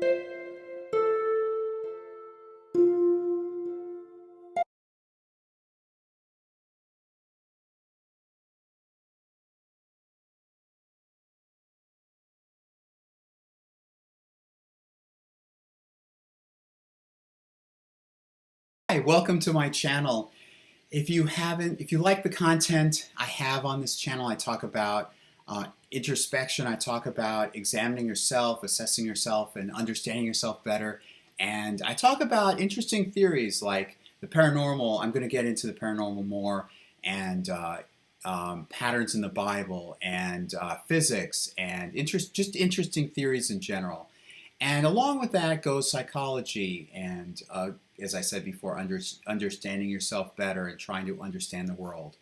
Hi, welcome to my channel. If you like the content I have on this channel, I talk about introspection, I talk about examining yourself, assessing yourself, and understanding yourself better. And I talk about interesting theories like the paranormal. I'm going to get into the paranormal more, and patterns in the Bible, and physics, and just interesting theories in general. And along with that goes psychology and, as I said before, understanding yourself better and trying to understand the world.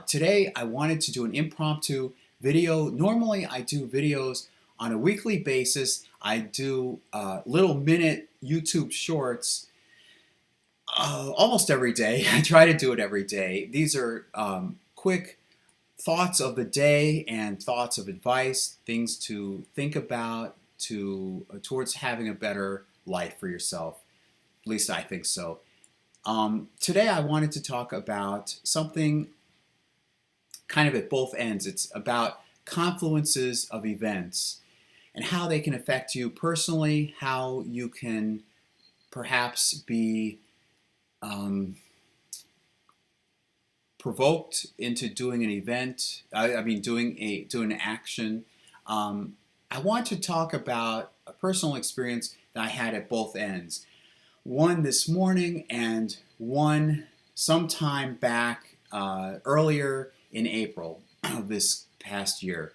Today, I wanted to do an impromptu video. Normally, I do videos on a weekly basis. I do little minute YouTube shorts almost every day. I try to do it every day. These are quick thoughts of the day and thoughts of advice, things to think about towards having a better life for yourself. At least I think so. Today I wanted to talk about something kind of at both ends. It's about confluences of events and how they can affect you personally, how you can perhaps be provoked into doing an event. I mean, doing an action. I want to talk about a personal experience that I had at both ends. One this morning and one sometime back earlier in April of this past year.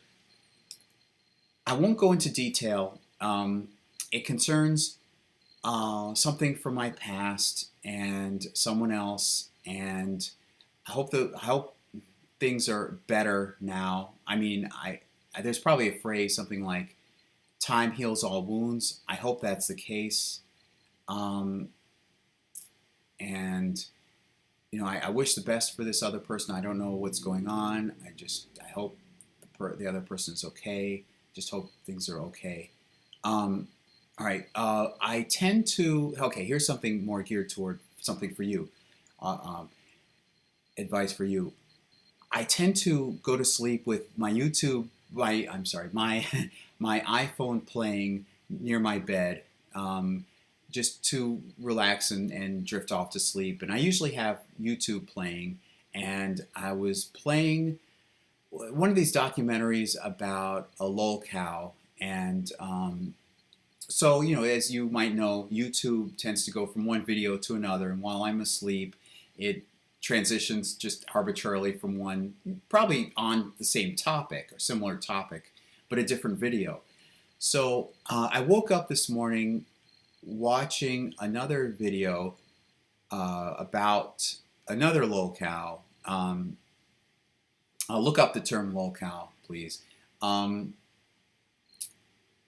I won't go into detail. It concerns something from my past and someone else, and I hope things are better now. I mean, there's probably a phrase something like "time heals all wounds." I hope that's the case. Um, and I wish the best for this other person. I don't know what's going on. I hope the other person is okay. Just hope things are okay. All right. I tend to. Okay, here's something more geared toward something for you. Uh, um, Advice for you. I tend to go to sleep with my I'm sorry, my my iPhone playing near my bed, just to relax and drift off to sleep. And I usually have YouTube playing, and I was playing one of these documentaries about a lolcow, and so, as you might know, YouTube tends to go from one video to another, and while I'm asleep, it transitions just arbitrarily from one, probably on the same topic or similar topic, but a different video. So I woke up this morning watching another video about another lolcow. I'll look up the term lolcow, please. Um,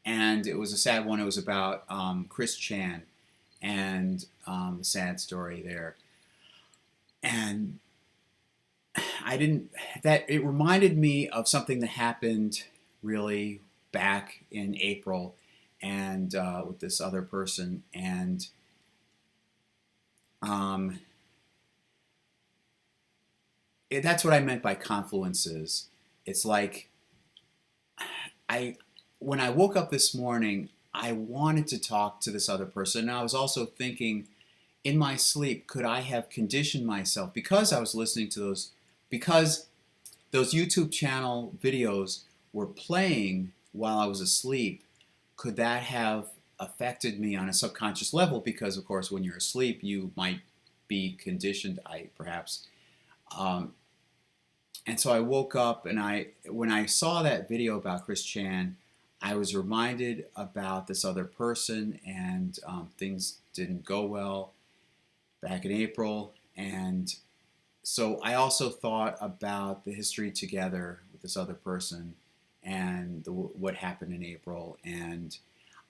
and it was a sad one. It was about Chris Chan and the sad story there. And I didn't, that it reminded me of something that happened really back in April and with this other person. And um, that's what I meant by confluences. It's like I, when I woke up this morning, I wanted to talk to this other person. And I was also thinking, in my sleep, could I have conditioned myself because I was listening to because those YouTube channel videos were playing while I was asleep? Could that have affected me on a subconscious level? Because, of course, when you're asleep, you might be conditioned, perhaps. Um, and so I woke up, and when I saw that video about Chris Chan, I was reminded about this other person, and things didn't go well back in April. And so I also thought about the history together with this other person and what happened in April. And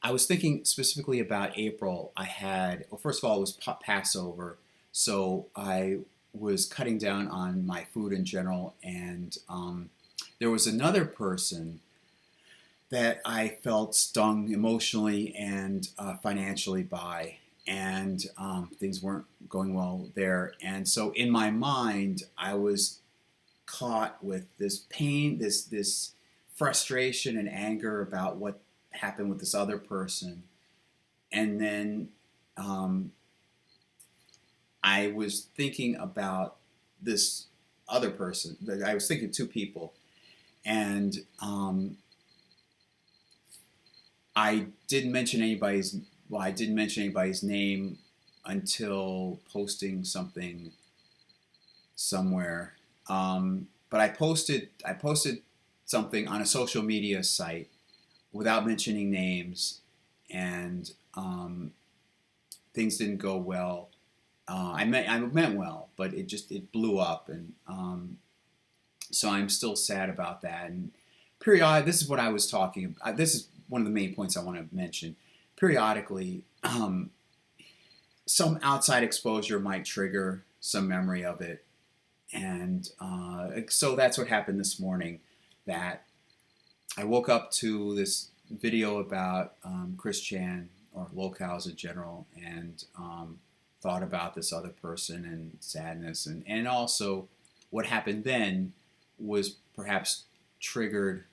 I was thinking specifically about April. Well, first of all, it was Passover. So I was cutting down on my food in general. And there was another person that I felt stung emotionally and financially by, and things weren't going well there. And so in my mind, I was caught with this pain, this frustration and anger about what happened with this other person, and then um, I was thinking about this other person. I was thinking two people, and I didn't mention anybody's. Well, I didn't mention anybody's name until posting something somewhere. But I posted something on a social media site without mentioning names, and things didn't go well. I meant well, but it blew up, and so I'm still sad about that. And this is what I was talking about. This is one of the main points I want to mention. Periodically, some outside exposure might trigger some memory of it, and so that's what happened this morning. That I woke up to this video about Chris Chan or locales in general, and thought about this other person and sadness, and also what happened then was perhaps triggered.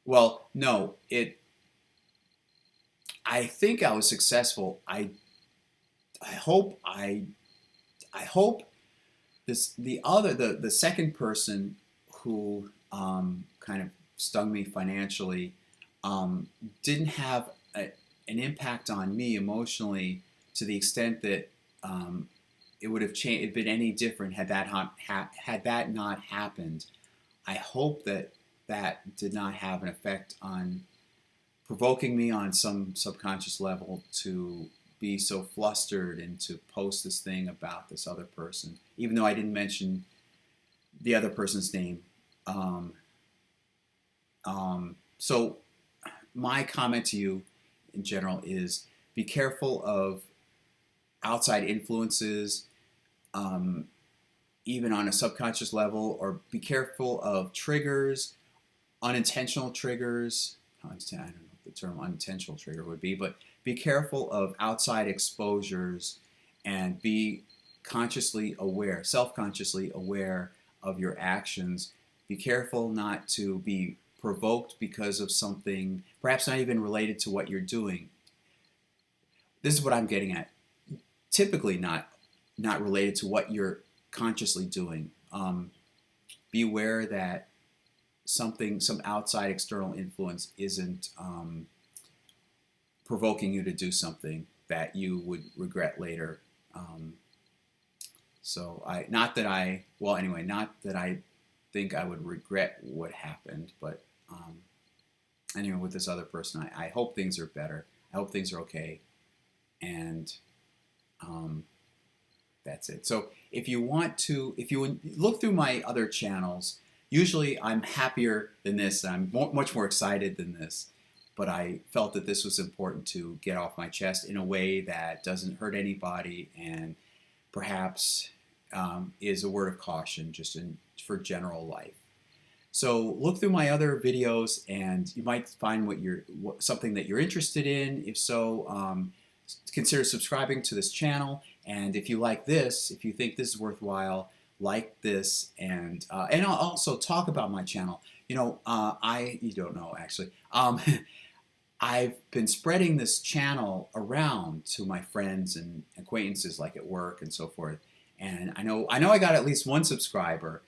Well, no, I think I was successful. I hope I hope the second person who kind of stung me financially didn't have an impact on me emotionally to the extent that it would have changed. It'd been any different had that not happened. I hope that did not have an effect on provoking me on some subconscious level to be so flustered and to post this thing about this other person, even though I didn't mention the other person's name. So my comment to you in general is be careful of outside influences, even on a subconscious level, or be careful of triggers, unintentional triggers. I don't know what the term unintentional trigger would be, but be careful of outside exposures and be consciously aware, self-consciously aware of your actions. Be careful not to be provoked because of something, perhaps not even related to what you're doing. This is what I'm getting at. Typically not related to what you're consciously doing. Be aware that some outside external influence isn't provoking you to do something that you would regret later. Not that I think I would regret what happened, but anyway, with this other person, I hope things are better. I hope things are okay, and that's it. So if you look through my other channels, usually I'm happier than this. I'm much more excited than this. But I felt that this was important to get off my chest in a way that doesn't hurt anybody, and perhaps is a word of caution just for general life. So look through my other videos, and you might find something that you're interested in. If so, consider subscribing to this channel. And if you like this, if you think this is worthwhile, like this, and I'll also talk about my channel. You don't know actually. I've been spreading this channel around to my friends and acquaintances, like at work and so forth. And I know I got at least one subscriber,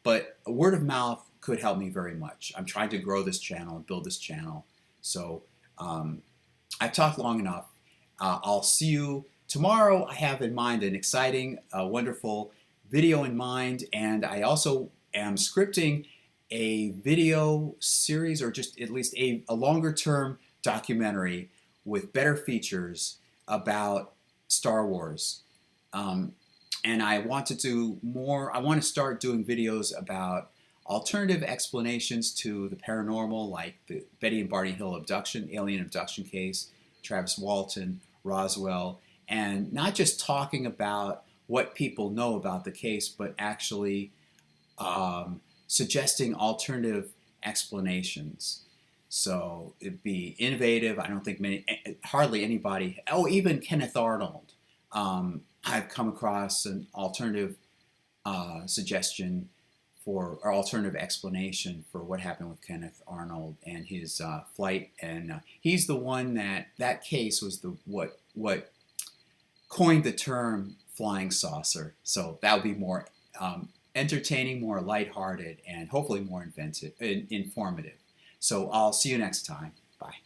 but word of mouth could help me very much. I'm trying to grow this channel and build this channel. So I've talked long enough. I'll see you tomorrow. I have in mind an exciting, wonderful video in mind, and I also am scripting a video series, or just at least a longer term documentary with better features about Star Wars. And I want to do more. I want to start doing videos about alternative explanations to the paranormal, like the Betty and Barney Hill alien abduction case, Travis Walton, Roswell, and not just talking about what people know about the case, but actually suggesting alternative explanations. So it'd be innovative. I don't think hardly anybody, oh, even Kenneth Arnold. I've come across an alternative suggestion for, or alternative explanation for what happened with Kenneth Arnold and his flight. And he's the one that case was the what coined the term flying saucer. So that would be more entertaining, more lighthearted, and hopefully more informative. So I'll see you next time. Bye.